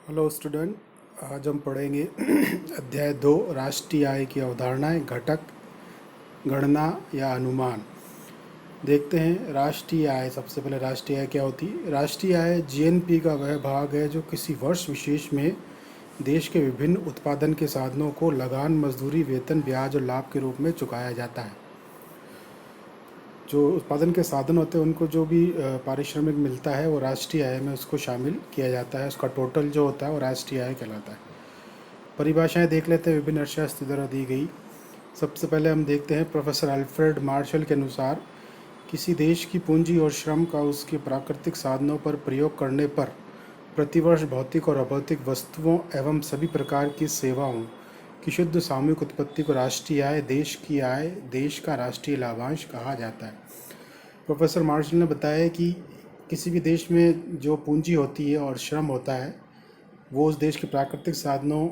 Hello student. आज हम पढ़ेंगे अध्याय 2 राष्ट्रीय आय की अवधारणाएं, घटक, गणना या अनुमान। देखते हैं राष्ट्रीय आय। सबसे पहले राष्ट्रीय आय क्या होती है? राष्ट्रीय आय जीएनपी का वह भाग है जो किसी वर्ष विशेष में देश के विभिन्न उत्पादन के साधनों को लगान, मजदूरी, वेतन, ब्याज और लाभ के रूप में चुकाया जाता है। जो उत्पादन के साधन होते हैं उनको जो भी पारिश्रमिक मिलता है वो राष्ट्रीय आय में उसको शामिल किया जाता है। उसका टोटल जो होता है वो राष्ट्रीय आय कहलाता है। परिभाषाएं देख लेते हैं, विभिन्न अर्थशास्त्र द्वारा दी गई। सबसे पहले हम देखते हैं प्रोफेसर अल्फ्रेड मार्शल के अनुसार किसी देश की पूंजी और श्रम का उसके प्राकृतिक साधनों पर प्रयोग करने पर प्रतिवर्ष भौतिक और अभौतिक वस्तुओं एवं सभी प्रकार की सेवाओं की शुद्ध सामूहिक उत्पत्ति को राष्ट्रीय आय, देश की आय, देश का राष्ट्रीय लाभांश कहा जाता है। प्रोफेसर मार्शल ने बताया कि किसी भी देश में जो पूंजी होती है और श्रम होता है वो उस देश के प्राकृतिक साधनों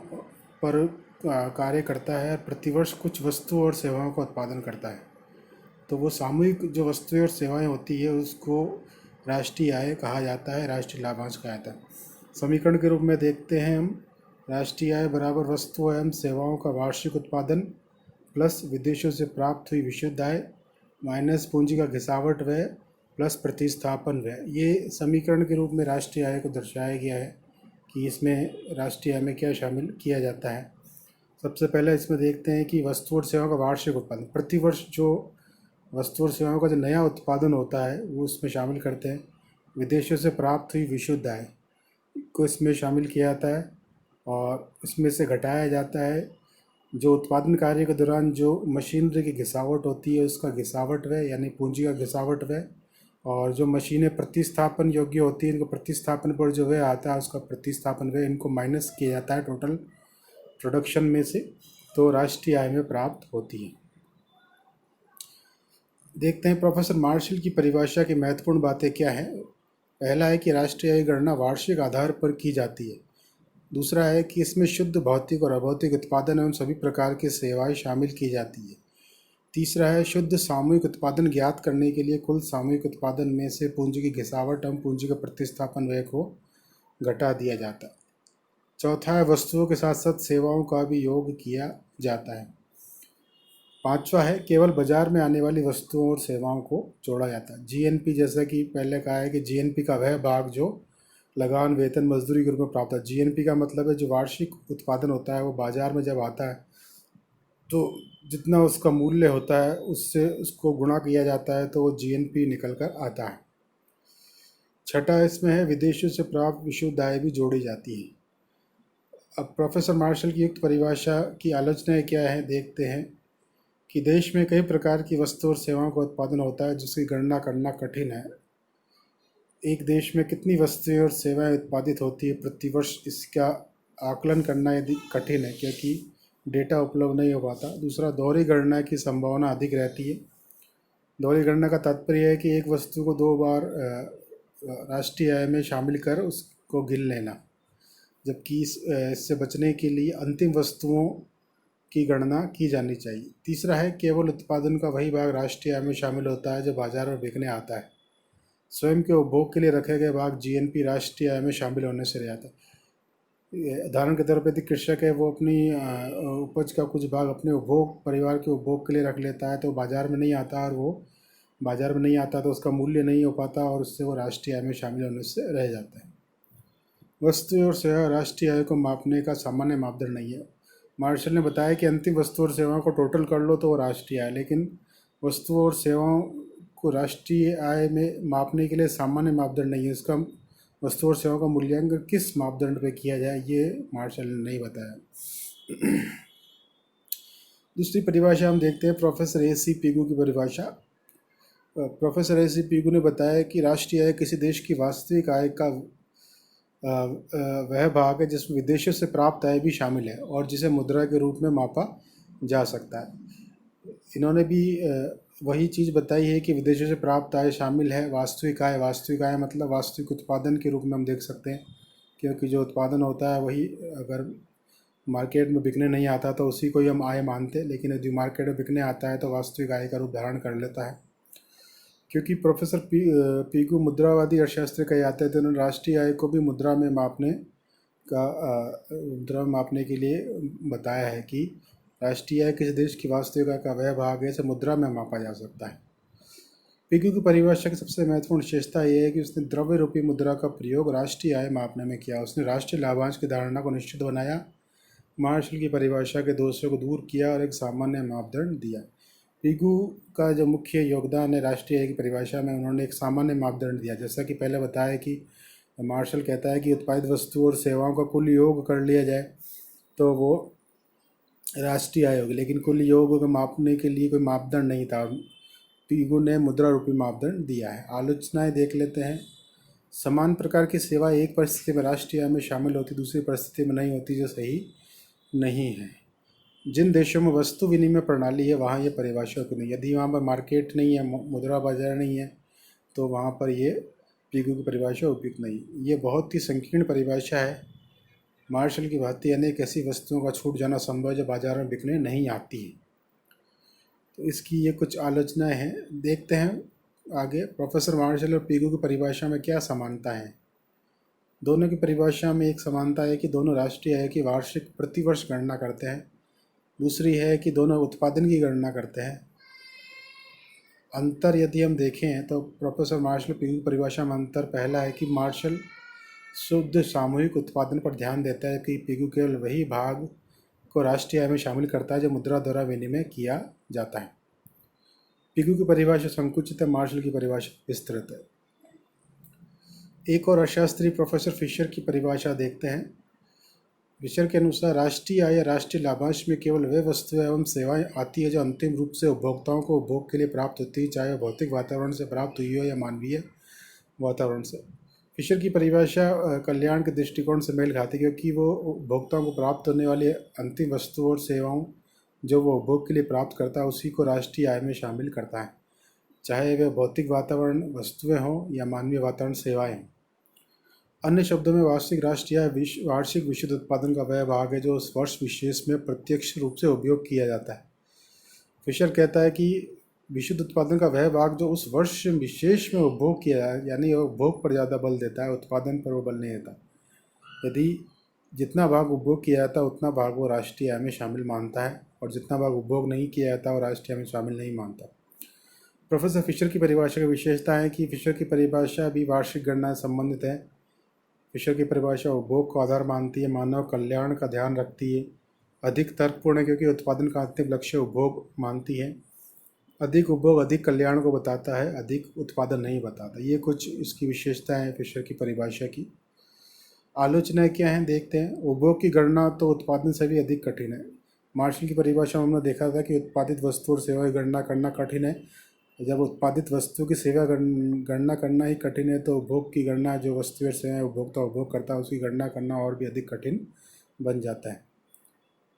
पर कार्य करता है, प्रतिवर्ष कुछ वस्तुओं और सेवाओं का उत्पादन करता है। तो वो सामूहिक जो वस्तुएं और सेवाएं होती है उसको राष्ट्रीय आय कहा जाता है, राष्ट्रीय लाभांश कहा जाता है। समीकरण के रूप में देखते हैं हम, राष्ट्रीय आय बराबर वस्तुओं एवं सेवाओं का वार्षिक उत्पादन प्लस विदेशों से प्राप्त हुई विशुद्ध आय माइनस पूंजी का घिसावट व्यय प्लस प्रतिस्थापन व्यय। ये समीकरण के रूप में राष्ट्रीय आय को दर्शाया गया है कि इसमें राष्ट्रीय आय में क्या शामिल किया जाता है। सबसे पहले इसमें देखते हैं कि वस्तु और सेवाओं का वार्षिक उत्पादन। प्रतिवर्ष जो वस्तु और सेवाओं का जो नया उत्पादन होता है वो इसमें शामिल करते हैं। विदेशों से प्राप्त हुई विशुद्ध आय को इसमें शामिल किया जाता है और इसमें से घटाया जाता है जो उत्पादन कार्य के दौरान जो मशीनरी की घिसावट होती है उसका घिसावट व्यय यानी पूंजी का घिसावट व्यय, और जो मशीनें प्रतिस्थापन योग्य होती हैं इनको प्रतिस्थापन पर जो व्यय आता है उसका प्रतिस्थापन व्यय, इनको माइनस किया जाता है टोटल प्रोडक्शन में से, तो राष्ट्रीय आय में प्राप्त होती है। देखते हैं प्रोफेसर मार्शल की परिभाषा की महत्वपूर्ण बातें क्या हैं। पहला है कि राष्ट्रीय आय गणना वार्षिक आधार पर की जाती है। दूसरा है कि इसमें शुद्ध भौतिक और अभौतिक उत्पादन एवं सभी प्रकार की सेवाएं शामिल की जाती है। तीसरा है शुद्ध सामूहिक उत्पादन ज्ञात करने के लिए कुल सामूहिक उत्पादन में से पूंजी की घिसावट एवं पूंजी का प्रतिस्थापन व्यय को घटा दिया जाता है। चौथा है वस्तुओं के साथ साथ सेवाओं का भी योग किया जाता है। पांचवा है केवल बाजार में आने वाली वस्तुओं और सेवाओं को जोड़ा जाता है। जीएनपी, जैसा कि पहले कहा है कि जीएनपी का वह भाग जो लगान, वेतन, मजदूरी के रूप में प्राप्त है। जीएनपी का मतलब है जो वार्षिक उत्पादन होता है वो बाजार में जब आता है तो जितना उसका मूल्य होता है उससे उसको गुणा किया जाता है तो वो जीएनपी निकल कर आता है। छठा इसमें है विदेशों से प्राप्त विशुद्ध आय भी जोड़ी जाती है। अब प्रोफेसर मार्शल की युक्त परिभाषा की आलोचनाएं क्या है देखते हैं कि देश में कई प्रकार की वस्तु और सेवाओं का उत्पादन होता है जिसकी गणना करना कठिन है। एक देश में कितनी वस्तुएं और सेवाएं उत्पादित होती है प्रतिवर्ष, इसका आकलन करना यदि कठिन है क्योंकि डेटा उपलब्ध नहीं हो पाता। दूसरा, दोहरी गणना की संभावना अधिक रहती है। दोहरी गणना का तात्पर्य है कि एक वस्तु को दो बार राष्ट्रीय आय में शामिल कर उसको गिन लेना, जबकि इससे बचने के लिए अंतिम वस्तुओं की गणना की जानी चाहिए। तीसरा है केवल उत्पादन का वही भाग राष्ट्रीय आय में शामिल होता है जो बाजार में बिकने आता है। स्वयं के उपभोग के लिए रखे गए भाग जीएनपी राष्ट्रीय आय में शामिल होने से रह जाता है। उदाहरण के तौर पर यदि कृषक है वो अपनी उपज का कुछ भाग अपने उपभोग, परिवार के उपभोग के लिए रख लेता है तो बाजार में नहीं आता, और वो बाजार में नहीं आता तो उसका मूल्य नहीं हो पाता और उससे वो राष्ट्रीय आय में शामिल होने से रह जाता है। वस्तु और सेवा राष्ट्रीय आय को मापने का सामान्य मापदंड नहीं है। मार्शल ने बताया कि अंतिम वस्तु और सेवाओं को टोटल कर लो तो वो राष्ट्रीय आय, लेकिन वस्तुओं और सेवाओं को राष्ट्रीय आय में मापने के लिए सामान्य मापदंड नहीं है। इसका वस्तु और सेवाओं का मूल्यांकन किस मापदंड पे किया जाए ये मार्शल ने नहीं बताया। दूसरी परिभाषा हम देखते हैं प्रोफेसर ए.सी. पीगू की परिभाषा। Professor AC. पीगू ने बताया कि राष्ट्रीय आय किसी देश की वास्तविक आय का वह भाग है जिसमें विदेशों से प्राप्त आय भी शामिल है और जिसे मुद्रा के रूप में मापा जा सकता है। इन्होंने भी वही चीज़ बताई है कि विदेशों से प्राप्त आय शामिल है वास्तविक आय। वास्तविक आय मतलब वास्तविक उत्पादन के रूप में हम देख सकते हैं, क्योंकि जो उत्पादन होता है वही अगर मार्केट में बिकने नहीं आता तो उसी को ही हम आय मानते हैं, लेकिन यदि मार्केट में बिकने आता है तो वास्तविक आय का रूप धारण कर लेता है। क्योंकि प्रोफेसर पीगू मुद्रावादी अर्थशास्त्री कहे जाते थे, उन्होंने राष्ट्रीय आय को भी मुद्रा में मापने का मुद्रा मापने के लिए बताया है कि राष्ट्रीय आय किसी देश की वास्तविक आय का वह भाग है जिसे मुद्रा में मापा जा सकता है। पीक्यू की परिभाषा की सबसे महत्वपूर्ण विशेषता यह है कि उसने द्रव्य रूपी मुद्रा का प्रयोग राष्ट्रीय आय मापने में किया। उसने राष्ट्रीय लाभांश की धारणा को निश्चित बनाया, मार्शल की परिभाषा के दोषों को दूर किया और एक सामान्य मापदंड दिया। पीगू का जो मुख्य योगदान है राष्ट्रीय आय की परिभाषा में, उन्होंने एक सामान्य मापदंड दिया। जैसा कि पहले बताया कि मार्शल कहता है कि उत्पादित वस्तु और सेवाओं का कुल योग कर लिया जाए तो वो राष्ट्रीय आय होगी, लेकिन कुल योग को मापने के लिए कोई मापदंड नहीं था। पीगू ने मुद्रा रूपी मापदंड दिया है। आलोचनाएं देख लेते हैं। समान प्रकार की सेवा एक परिस्थिति में राष्ट्रीय आय में शामिल होती, दूसरी परिस्थिति में नहीं होती, जो सही नहीं है। जिन देशों में वस्तु विनिमय प्रणाली है वहाँ ये परिभाषा उपयुक्त नहीं। यदि वहाँ पर मार्केट नहीं है, मुद्रा बाजार नहीं है, तो वहाँ पर ये पीगू की परिभाषा उपयुक्त नहीं। ये बहुत ही संकीर्ण परिभाषा है। मार्शल की भांति अनेक ऐसी वस्तुओं का छूट जाना संभव है जो बाजार में बिकने नहीं आती है। तो इसकी ये कुछ आलोचनाएं हैं। देखते हैं आगे प्रोफेसर मार्शल और पीगू की परिभाषा में क्या समानता है। दोनों की परिभाषा में एक समानता है कि दोनों राष्ट्रीय आय की वार्षिक प्रतिवर्ष गणना करते हैं। दूसरी है कि दोनों उत्पादन की गणना करते हैं। अंतर यदि हम देखें तो प्रोफेसर मार्शल पीगू की परिभाषा में अंतर पहला है कि मार्शल शुद्ध सामूहिक उत्पादन पर ध्यान देता है कि पीगू केवल वही भाग को राष्ट्रीय आय में शामिल करता है जो मुद्रा द्वारा विनिमय किया जाता है। पीगू की परिभाषा संकुचित है, मार्शल की परिभाषा विस्तृत है। एक और अर्थशास्त्री प्रोफेसर फिशर की परिभाषा देखते हैं। फिशर के अनुसार राष्ट्रीय आय या राष्ट्रीय लाभांश में केवल वे वस्तुएं एवं सेवाएं आती है जो अंतिम रूप से उपभोक्ताओं को उपभोग के लिए प्राप्त होती है, चाहे वह भौतिक वातावरण से प्राप्त हुई हो या मानवीय वातावरण से। फिशर की परिभाषा कल्याण के दृष्टिकोण से मेल खाती है, क्योंकि वो उपभोक्ताओं को प्राप्त होने वाली अंतिम वस्तु और सेवाओं जो वो उपभोग के लिए प्राप्त करता है उसी को राष्ट्रीय आय में शामिल करता है, चाहे वे भौतिक वातावरण वस्तुएं हों या मानवीय वातावरण सेवाएं हों। अन्य शब्दों में वार्षिक राष्ट्रीय आय वार्षिक विशुद्ध उत्पादन का वह भाग है जो उस वर्ष विशेष में प्रत्यक्ष रूप से उपयोग किया जाता है। फिशर कहता है कि विशुद्ध उत्पादन का वह भाग जो उस वर्ष विशेष में उपभोग किया जाए, यानी वो उपभोग पर ज़्यादा बल देता है, उत्पादन पर वो बल नहीं देता। यदि जितना भाग उपभोग किया जाता है उतना भाग वो राष्ट्रीय आय में शामिल मानता है, और जितना भाग उपभोग नहीं किया जाता वो राष्ट्रीय आय में शामिल नहीं मानता। प्रोफेसर फिशर की परिभाषा की विशेषता है कि फिशर की परिभाषा भी वार्षिक गणना से संबंधित है। फिशर की परिभाषा उपभोग को आधार मानती है, मानव कल्याण का ध्यान रखती है, अधिक तर्कपूर्ण है क्योंकि उत्पादन का अंतिम लक्ष्य उपभोग मानती है। अधिक उपभोग अधिक कल्याण को बताता है, अधिक उत्पादन नहीं बताता। ये कुछ इसकी विशेषताएं हैं फिशर की परिभाषा की। आलोचनाएं क्या हैं देखते हैं। उपभोग की गणना तो उत्पादन से भी अधिक कठिन है। मार्शल की परिभाषा में हमने देखा था कि उत्पादित वस्तु और सेवा की गणना करना कठिन है। जब उत्पादित वस्तु की सेवा गणना करना ही कठिन है तो उपभोग की गणना, जो वस्तु और सेवाएं उपभोक्ता उपभोग करता है उसकी गणना करना और भी अधिक कठिन बन जाता है।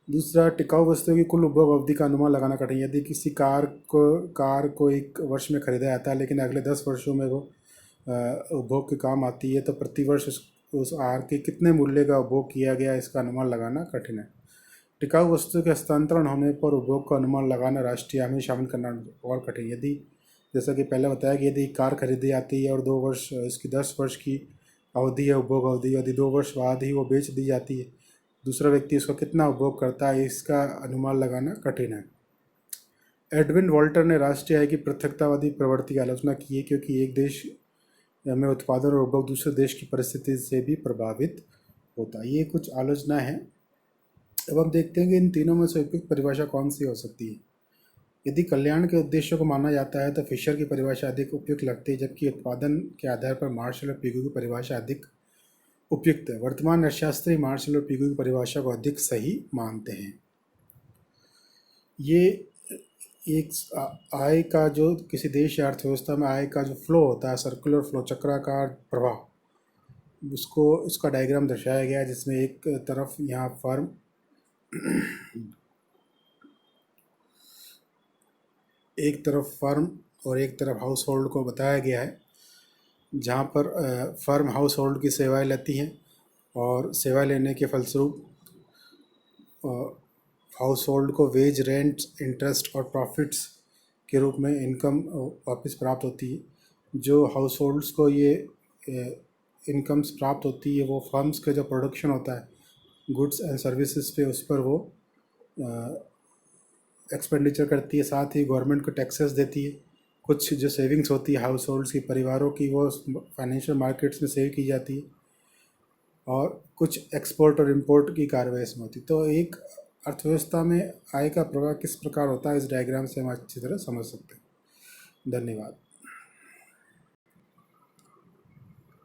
दूसरा, टिकाऊ वस्तुओं की कुल उपभोग अवधि का अनुमान लगाना कठिन। यदि किसी कार को एक वर्ष में खरीदा जाता है लेकिन अगले 10 वर्षों में वो उपभोग के काम आती है, तो प्रतिवर्ष उस आहार के कितने मूल्य का उपभोग किया गया इसका अनुमान लगाना कठिन है। टिकाऊ वस्तु के हस्तांतरण होने पर उपभोग का अनुमान लगाना राष्ट्रीय आय में शामिल करना और कठिन। यदि जैसा कि पहले बताया कि यदि कार खरीदी जाती है और 2 वर्ष इसकी 10 वर्ष की अवधि है, उपभोग अवधि, यदि 2 वर्ष बाद ही वो बेच दी जाती है, दूसरा व्यक्ति इसको कितना उपभोग करता है इसका अनुमान लगाना कठिन है। एडविन वॉल्टर ने राष्ट्रीय आय की पृथकतावादी प्रवृत्ति की आलोचना की है, क्योंकि एक देश में उत्पादन और उपभोग दूसरे देश की परिस्थिति से भी प्रभावित होता है। ये कुछ आलोचना है। अब हम देखते हैं कि इन तीनों में से उपयुक्त परिभाषा कौन सी हो सकती है। यदि कल्याण के उद्देश्यों को माना जाता है तो फिशर की परिभाषा अधिक उपयुक्त लगती है, जबकि उत्पादन के आधार पर मार्शल और पीगू की परिभाषा अधिक उपयुक्त है। वर्तमान अर्थशास्त्री मार्शल और पीगू की परिभाषा को अधिक सही मानते हैं। ये एक आय का जो किसी देश या अर्थव्यवस्था में आय का जो फ्लो होता है, सर्कुलर फ्लो, चक्राकार प्रवाह, उसको उसका डायग्राम दर्शाया गया है, जिसमें एक तरफ यहाँ फर्म और एक तरफ हाउस होल्ड को बताया गया है, जहाँ पर फर्म हाउस होल्ड की सेवाएं लेती हैं और सेवा लेने के फलस्वरूप हाउस होल्ड को वेज, रेंट, इंटरेस्ट और प्रॉफिट्स के रूप में इनकम वापस प्राप्त होती है। जो हाउस होल्ड्स को ये इनकम्स प्राप्त होती है वो फर्म्स का जो प्रोडक्शन होता है गुड्स एंड सर्विसेज पे, उस पर वो एक्सपेंडिचर करती है। साथ ही गवर्नमेंट को टैक्सेस देती है। कुछ जो सेविंग्स होती है हाउस होल्ड्स की, परिवारों की, वो फाइनेंशियल मार्केट्स में सेव की जाती है। और कुछ एक्सपोर्ट और इंपोर्ट की कार्रवाई इसमें होती है। तो एक अर्थव्यवस्था में आय का प्रवाह किस प्रकार होता है, इस डायग्राम से हम अच्छी तरह समझ सकते हैं। धन्यवाद।